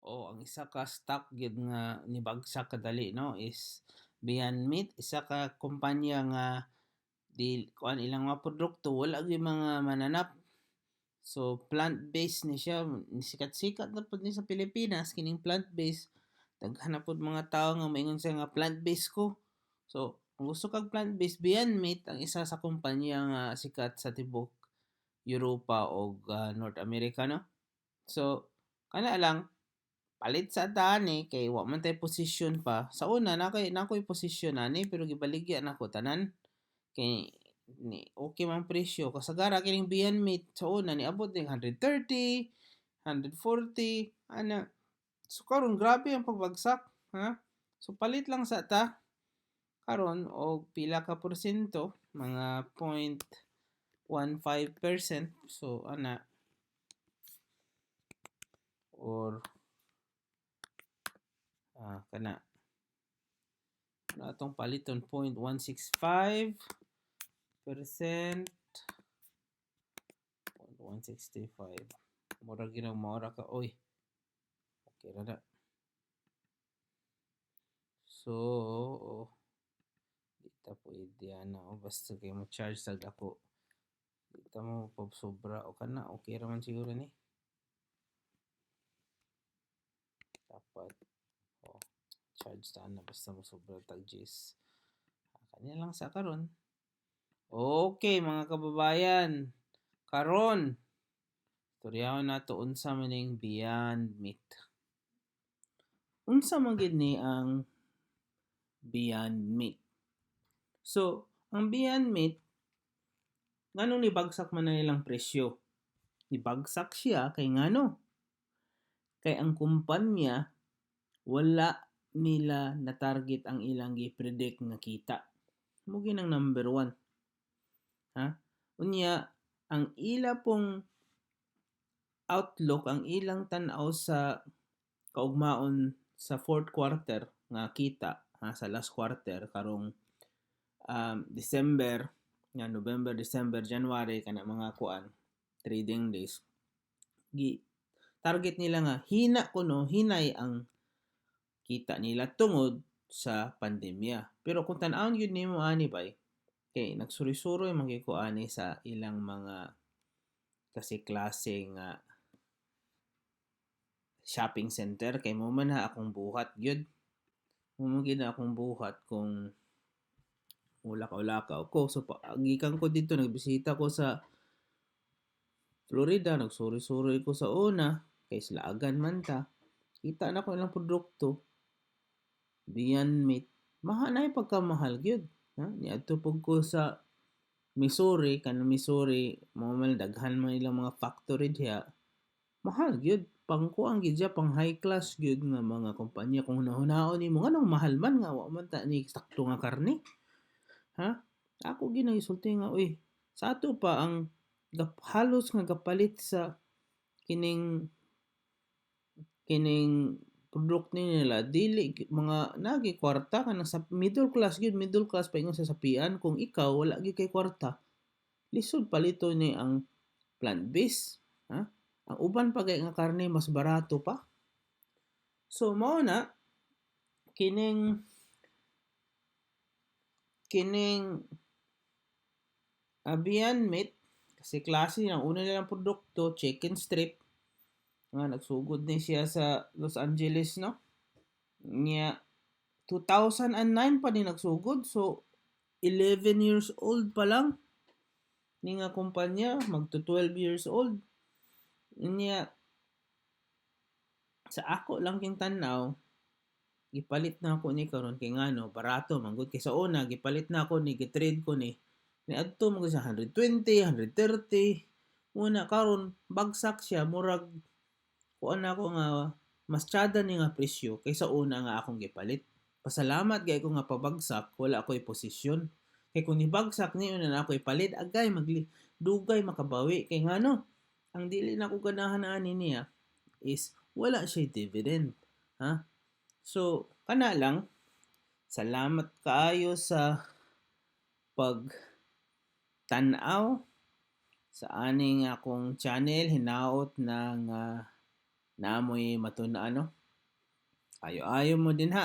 Ang isa ka stock gyud nga nibagsak kadali no is Beyond Meat, isa ka kumpanya nga di kuan ilang mga produkto wala gyud mga mananap. So plant-based ni siya, sikat-sikat na pud ni sa Pilipinas kining plant-based. Daghan na pud mga tawo nga moingon siya nga plant-based ko. So kung gusto kag plant-based, Beyond Meat ang isa sa kumpanya nga sikat sa tibok Europa o North America no. So kana lang palit sa tani kay wa man tay posisyon pa. Sa una nakoy posisyon ani pero gibaligya nako tanan kay ni okay man presyo kasagara kining Beyond Meat sa una niabot ning 130, 140 ana. So karon grabe ang pagbagsak, ha? So palit lang sa ta karon og pila ka porsyento, mga 0.15%. So ana or kana atong paliton 0.165%, 0.165. Mura ginang maura ka oy. Okay ra na. So di ta pwede ana basta kay mo charge sa dako. Di ta mo sobra o kana okay ra man siguro ni. Dapat charge ta na basta mo sobra tag Gs. Kanya lang sa karon. Okay mga kababayan, karon turyahon nato unsa man ning Beyond Meat. Unsa man gid ni ang Beyond Meat? So, ang Beyond Meat nganong nibagsak man na ilang presyo? Nibagsak siya kay ngano? Kay ang kumpanya wala nila na target ang ilang gi-predict nga kita. Mo ginang number 1. Ha? Unya ang ila pong outlook, ang ilang tan-aw sa kaugmaon sa fourth quarter nga kita sa last quarter karong December nga November, December, January kana mga kuan trading days. Target nila nga hinay ang kita nila tungod sa pandemya. Pero kung tan-awon gyud nimo ani bay kay nagsuri-suroy man gyud ko ani sa ilang mga kasi klase nga shopping center kay mo man ha akong buhat gyud. Mo gyud akong buhat kung ulakaw-lakaw ko. So gikan ko dito nagbisita ko sa Florida, nagsuri-suroy ko sa una kay Slaagan man ta. Kita na ko ilang produkto. Beyond Meat. Na pagkamahal gyud. Niadto pug ko sa Missouri, Missouri, mo daghan man ilang mga factory diha. Mahal gyud. Pangkuang gyud siya, pang high class gyud nga mga kumpanya kung nahunaon nimo nganong mahal man nga wa man ta ni sakto nga karne. Ha? Ako ginagisulti nga sa ato pa ang halos nga gapalit sa kining product nila dili mga nagi kwarta kanang sa middle class pa ingon sa sapian kung ikaw wala gyud kay kwarta lisod palito ni ang plant-based. Ang uban pa kay nga karne mas barato pa. So mao na kining Beyond Meat kasi klase ng una nilang produkto chicken strip nga nagsugod ni siya sa Los Angeles no niya 2009 pa ni nagsugod, so 11 years old pa lang ni nga kumpanya, magto 12 years old niya. Sa ako lang king tanaw gipalit na ako ni karon kay ngano barato man gud kay sa una gipalit na ako ni gitrade ko ni adto mo sa 120, 130 una karon bagsak siya murag kuan ako nga mas tsada ni nga presyo kaysa una nga akong gipalit. Pasalamat gay ko nga pabagsak, wala ako'y posisyon. Kay kung nibagsak niyo na ako'y palit, agay dugay makabawi. Kay ngano, ang dili na ko ganahan ani niya is wala siya dividend. So, kana lang, salamat kaayo sa pag-tanaw sa aning akong channel, hinaot na nga naamoy matun-an 'no, ayo-ayo mo dinha.